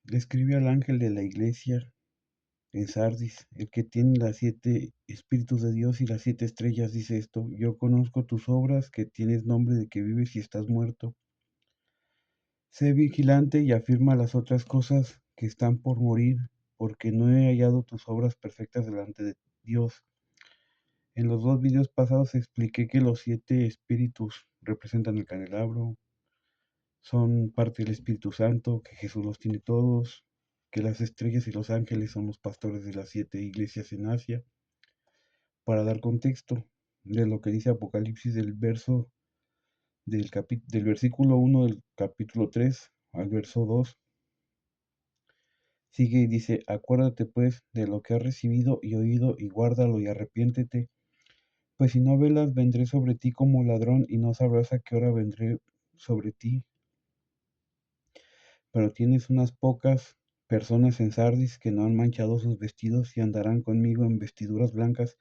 Le escribe al ángel de la iglesia en Sardis, el que tiene las 7 espíritus de Dios y las 7 estrellas, dice esto: yo conozco tus obras, que tienes nombre de que vives y estás muerto. Sé vigilante y afirma las otras cosas que están por morir, porque no he hallado tus obras perfectas delante de Dios. En los 2 videos pasados expliqué que los 7 espíritus representan el candelabro, son parte del Espíritu Santo, que Jesús los tiene todos, que las estrellas y los ángeles son los pastores de las 7 iglesias en Asia. Para dar contexto de lo que dice Apocalipsis del versículo 1 del capítulo 3 al verso 2, sigue y dice: acuérdate pues de lo que has recibido y oído, y guárdalo y arrepiéntete, pues si no velas, vendré sobre ti como ladrón, y no sabrás a qué hora vendré sobre ti. Pero tienes unas pocas personas en Sardis que no han manchado sus vestidos y andarán conmigo en vestiduras blancas,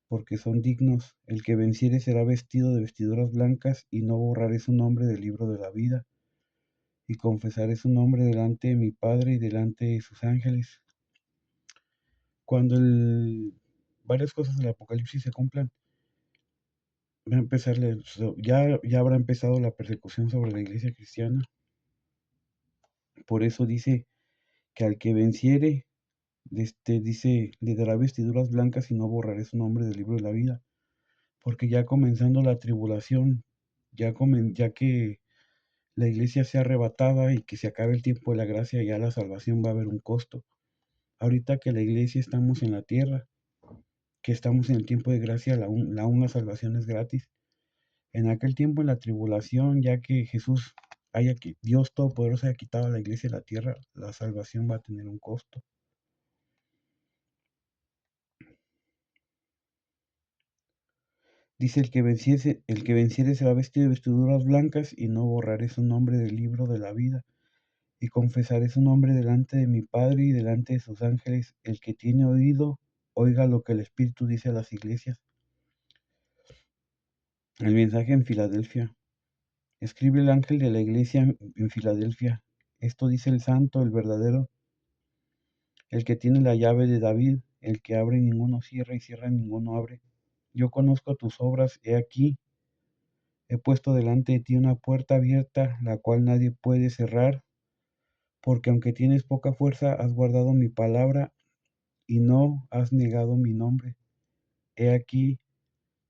porque son dignos. El que venciere será vestido de vestiduras blancas, y no borraré su nombre del libro de la vida, y confesaré su nombre delante de mi Padre y delante de sus ángeles. Cuando varias cosas del Apocalipsis se cumplan, va a empezar ya habrá empezado la persecución sobre la iglesia cristiana. Por eso dice que al que venciere, dice, le dará vestiduras blancas y no borraré su nombre del libro de la vida. Porque ya comenzando la tribulación, ya que la iglesia sea arrebatada y que se acabe el tiempo de la gracia, ya la salvación va a haber un costo. Ahorita que la iglesia estamos en la tierra, que estamos en el tiempo de gracia, la salvación es gratis. En aquel tiempo, en la tribulación, ya que Dios Todopoderoso haya quitado a la iglesia de la tierra, la salvación va a tener un costo. Dice: el que venciere será vestido de vestiduras blancas, y no borraré su nombre del libro de la vida, y confesaré su nombre delante de mi Padre y delante de sus ángeles. El que tiene oído, oiga lo que el Espíritu dice a las iglesias. El mensaje en Filadelfia. Escribe el ángel de la iglesia en Filadelfia: esto dice el santo, el verdadero, el que tiene la llave de David, el que abre y ninguno cierra, y cierra y ninguno abre. Yo conozco tus obras, he aquí, he puesto delante de ti una puerta abierta, la cual nadie puede cerrar, porque aunque tienes poca fuerza, has guardado mi palabra y no has negado mi nombre. He aquí,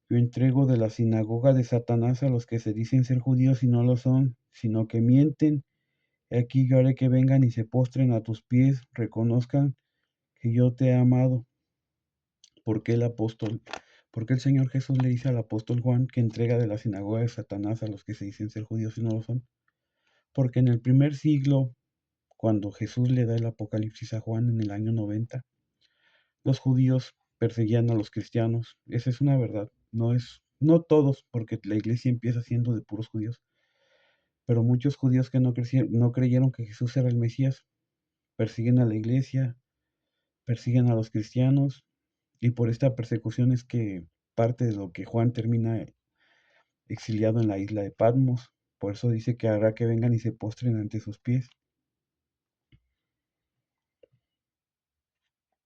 yo entrego de la sinagoga de Satanás a los que se dicen ser judíos y no lo son, sino que mienten. He aquí, yo haré que vengan y se postren a tus pies, reconozcan que yo te he amado. Porque el Señor Jesús le dice al apóstol Juan que entrega de la sinagoga de Satanás a los que se dicen ser judíos y no lo son? Porque en el primer siglo, cuando Jesús le da el Apocalipsis a Juan en el año 90, los judíos perseguían a los cristianos. Esa es una verdad. No todos, porque la iglesia empieza siendo de puros judíos, pero muchos judíos que no creyeron que Jesús era el Mesías, persiguen a la iglesia, persiguen a los cristianos, y por esta persecución es que parte de lo que Juan termina exiliado en la isla de Patmos. Por eso dice que hará que vengan y se postren ante sus pies.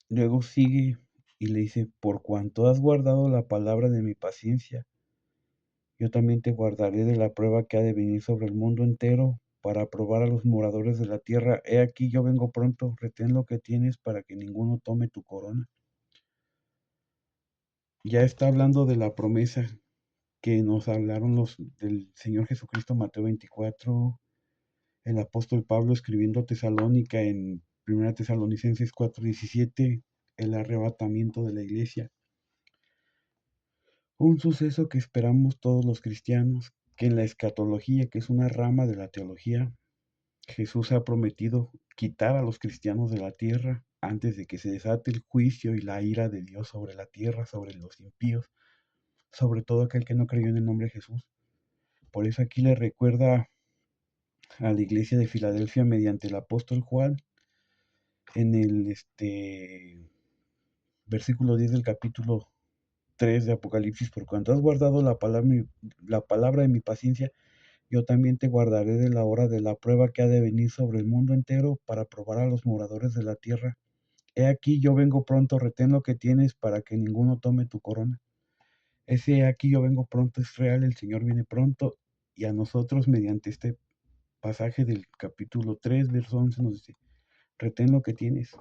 Luego sigue y le dice: por cuanto has guardado la palabra de mi paciencia, yo también te guardaré de la prueba que ha de venir sobre el mundo entero, para probar a los moradores de la tierra. He aquí, yo vengo pronto, retén lo que tienes para que ninguno tome tu corona. Ya está hablando de la promesa que nos hablaron del Señor Jesucristo, Mateo 24, el apóstol Pablo escribiendo a Tesalónica en 1 Tesalonicenses 4:17, el arrebatamiento de la iglesia. Un suceso que esperamos todos los cristianos, que en la escatología, que es una rama de la teología, Jesús ha prometido quitar a los cristianos de la tierra antes de que se desate el juicio y la ira de Dios sobre la tierra, sobre los impíos, sobre todo aquel que no creyó en el nombre de Jesús. Por eso aquí le recuerda a la iglesia de Filadelfia mediante el apóstol Juan en el versículo 10 del capítulo 3 de Apocalipsis: por cuanto has guardado la palabra de mi paciencia, yo también te guardaré de la hora de la prueba que ha de venir sobre el mundo entero para probar a los moradores de la tierra. He aquí, yo vengo pronto, retén lo que tienes para que ninguno tome tu corona. Ese he aquí, yo vengo pronto es real, el Señor viene pronto, y a nosotros mediante este pasaje del capítulo 3, verso 11 nos dice, retén lo que tienes.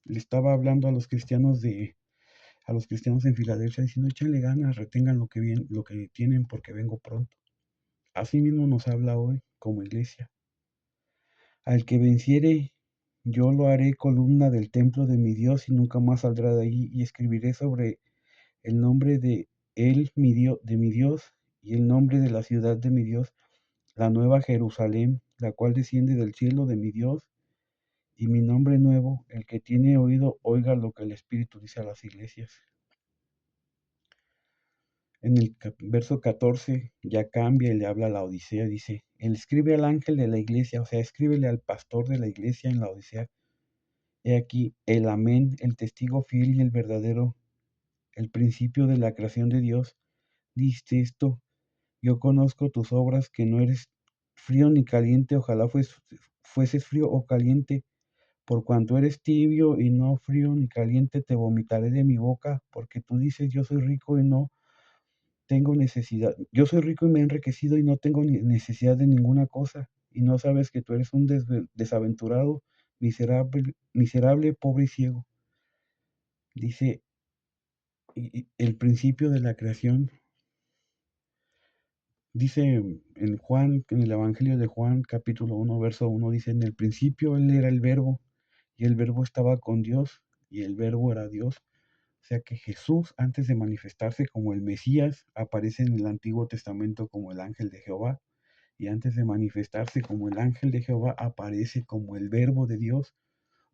Le estaba hablando a los cristianos en Filadelfia diciendo, échenle ganas, retengan lo que tienen porque vengo pronto. Así mismo nos habla hoy como iglesia. Al que venciere, yo lo haré columna del templo de mi Dios y nunca más saldrá de allí, y escribiré sobre el nombre de él, de mi Dios, y el nombre de la ciudad de mi Dios, la nueva Jerusalén, la cual desciende del cielo de mi Dios, y mi nombre nuevo. El que tiene oído, oiga lo que el Espíritu dice a las iglesias. En el verso 14 ya cambia y le habla a la Odisea, dice, él escribe al ángel de la iglesia, o sea, escríbele al pastor de la iglesia en la Odisea. He aquí el amén, el testigo fiel y el verdadero, el principio de la creación de Dios. Dice esto, yo conozco tus obras, que no eres frío ni caliente, ojalá fueses frío o caliente. Por cuanto eres tibio y no frío ni caliente, te vomitaré de mi boca, porque tú dices, yo soy rico y no tengo necesidad. Yo soy rico y me he enriquecido y no tengo necesidad de ninguna cosa. Y no sabes que tú eres un desaventurado, miserable, pobre y ciego. Dice el principio de la creación. Dice en Juan, en el Evangelio de Juan, capítulo 1, verso 1, dice, en el principio él era el verbo, y el verbo estaba con Dios, y el verbo era Dios. O sea que Jesús, antes de manifestarse como el Mesías, aparece en el Antiguo Testamento como el ángel de Jehová, y antes de manifestarse como el ángel de Jehová, aparece como el verbo de Dios.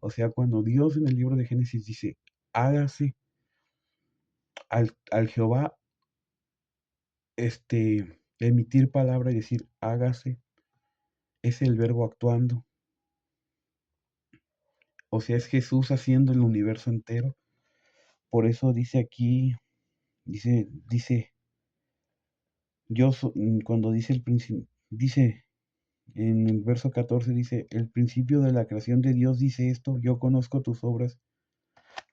O sea, cuando Dios en el libro de Génesis dice, hágase al Jehová, emitir palabra y decir, hágase, es el verbo actuando. O sea, es Jesús haciendo el universo entero. Por eso dice aquí, dice, cuando dice el principio, dice en el verso 14, dice, el principio de la creación de Dios dice esto, yo conozco tus obras,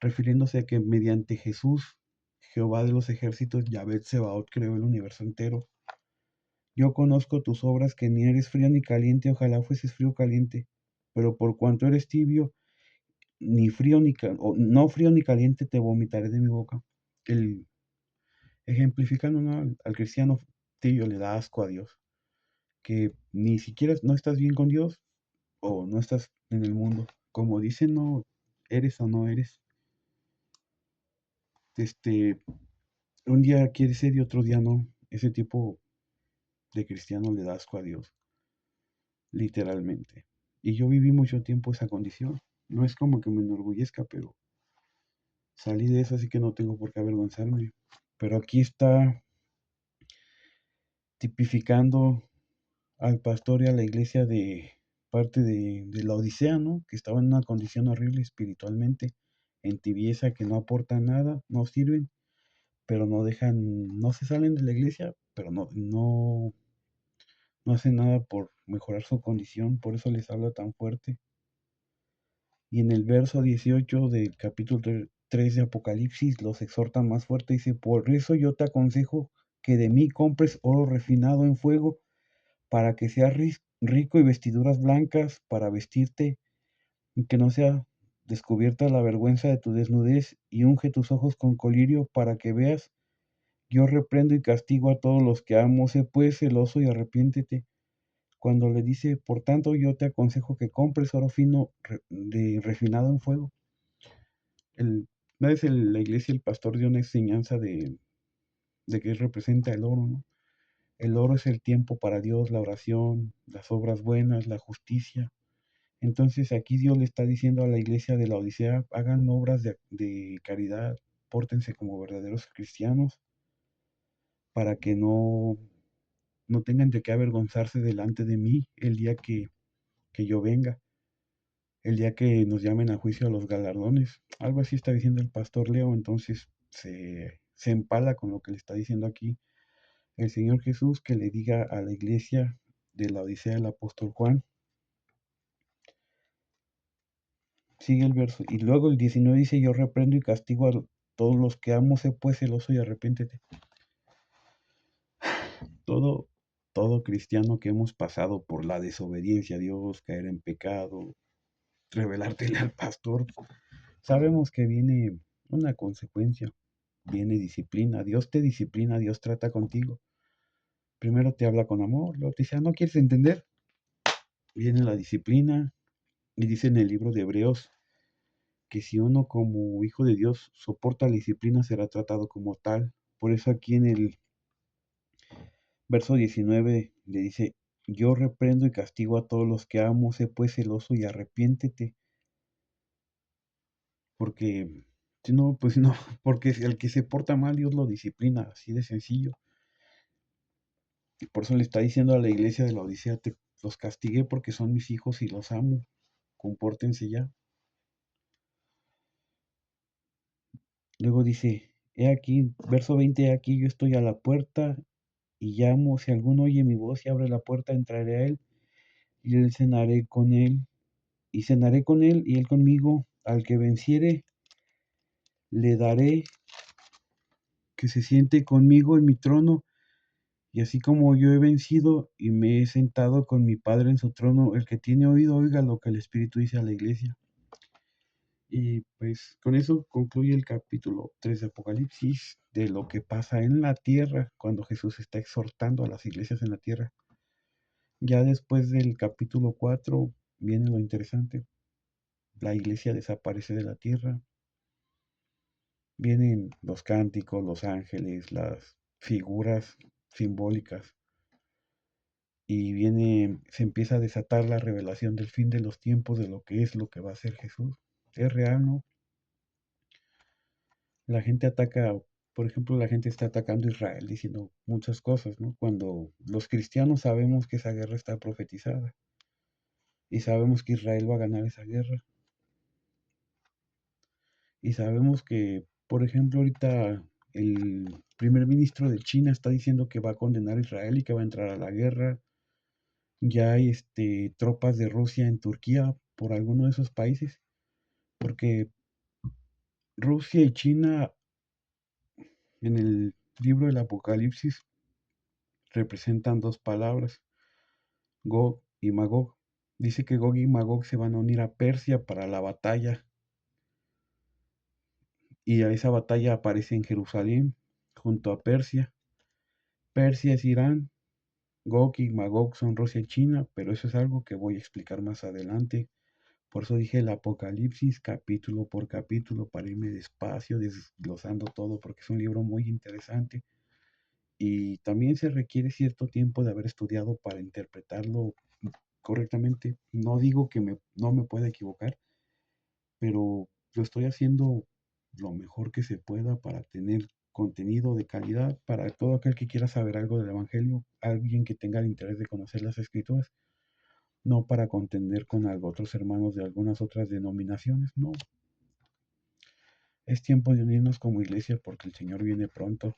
refiriéndose a que mediante Jesús, Jehová de los ejércitos, Yahvé Sebaot, creó el universo entero. Yo conozco tus obras, que ni eres frío ni caliente, ojalá fueses frío o caliente, pero por cuanto eres tibio, ni frío ni no frío ni caliente, te vomitaré de mi boca. El, ejemplificando, ¿no? Al cristiano tibio le da asco a Dios, que ni siquiera no estás bien con Dios o no estás en el mundo. Como dicen, no eres o no eres. Este, un día quiere ser y otro día no. Ese tipo de cristiano le da asco a Dios, literalmente. Y yo viví mucho tiempo esa condición. No es como que me enorgullezca, pero salí de eso, así que no tengo por qué avergonzarme. Pero aquí está tipificando al pastor y a la iglesia de parte de la Odisea, ¿no? Que estaba en una condición horrible espiritualmente, en tibieza, que no aportan nada, no sirven, pero no dejan, no se salen de la iglesia, pero no hacen nada por mejorar su condición, por eso les habla tan fuerte. Y en el verso 18 del capítulo 3 de Apocalipsis los exhorta más fuerte, dice, por eso yo te aconsejo que de mí compres oro refinado en fuego, para que seas rico, y vestiduras blancas para vestirte, y que no sea descubierta la vergüenza de tu desnudez, y unge tus ojos con colirio para que veas. Yo reprendo y castigo a todos los que amo, sé pues celoso y arrepiéntete. Cuando le dice, por tanto, yo te aconsejo que compres oro fino refinado en fuego. Una vez la iglesia, el pastor dio una enseñanza de qué representa el oro, ¿no? El oro es el tiempo para Dios, la oración, las obras buenas, la justicia. Entonces aquí Dios le está diciendo a la iglesia de la Odisea, hagan obras de caridad, pórtense como verdaderos cristianos, para que no tengan de qué avergonzarse delante de mí el día que yo venga, el día que nos llamen a juicio a los galardones. Algo así está diciendo el pastor Leo, entonces se empala con lo que le está diciendo aquí el Señor Jesús, que le diga a la iglesia de la Odisea del apóstol Juan. Sigue el verso. Y luego el 19 dice, yo reprendo y castigo a todos los que amo, sé pues celoso y arrepiéntete. Todo, todo cristiano que hemos pasado por la desobediencia a Dios, caer en pecado, rebelártele al pastor, sabemos que viene una consecuencia, viene disciplina. Dios te disciplina, Dios trata contigo. Primero te habla con amor, luego te dice, no quieres entender. Viene la disciplina y dice en el libro de Hebreos que si uno como hijo de Dios soporta la disciplina será tratado como tal. Por eso aquí en el verso 19 le dice, yo reprendo y castigo a todos los que amo, sé pues celoso y arrepiéntete. Porque, si no, pues no, porque el que se porta mal Dios lo disciplina, así de sencillo. Y por eso le está diciendo a la iglesia de la Odisea, te los castigué porque son mis hijos y los amo, compórtense ya. Luego dice, he aquí, verso 20, he aquí yo estoy a la puerta y llamo, si alguno oye mi voz y abre la puerta, entraré a él y él cenaré con él y cenaré con él y él conmigo. Al que venciere, le daré que se siente conmigo en mi trono y así como yo he vencido y me he sentado con mi Padre en su trono, el que tiene oído oiga lo que el Espíritu dice a la iglesia. Y pues con eso concluye el capítulo 3 de Apocalipsis, de lo que pasa en la tierra cuando Jesús está exhortando a las iglesias en la tierra. Ya después del capítulo 4 viene lo interesante. La iglesia desaparece de la tierra. Vienen los cánticos, los ángeles, las figuras simbólicas. Y se empieza a desatar la revelación del fin de los tiempos, de lo que es lo que va a ser Jesús. Es real, ¿no? La gente ataca, por ejemplo, la gente está atacando a Israel diciendo muchas cosas, ¿no? Cuando los cristianos sabemos que esa guerra está profetizada y sabemos que Israel va a ganar esa guerra y sabemos que, por ejemplo, ahorita el primer ministro de China está diciendo que va a condenar a Israel y que va a entrar a la guerra. Ya hay tropas de Rusia en Turquía por alguno de esos países, porque Rusia y China en el libro del Apocalipsis representan dos palabras, Gog y Magog. Dice que Gog y Magog se van a unir a Persia para la batalla y a esa batalla aparece en Jerusalén junto a Persia. Persia es Irán, Gog y Magog son Rusia y China, pero eso es algo que voy a explicar más adelante. Por eso dije el Apocalipsis capítulo por capítulo para irme despacio, desglosando todo, porque es un libro muy interesante y también se requiere cierto tiempo de haber estudiado para interpretarlo correctamente. No digo que no me pueda equivocar, pero lo estoy haciendo lo mejor que se pueda para tener contenido de calidad para todo aquel que quiera saber algo del Evangelio, alguien que tenga el interés de conocer las Escrituras, no para contender con algo, otros hermanos de algunas otras denominaciones, no. Es tiempo de unirnos como iglesia porque el Señor viene pronto.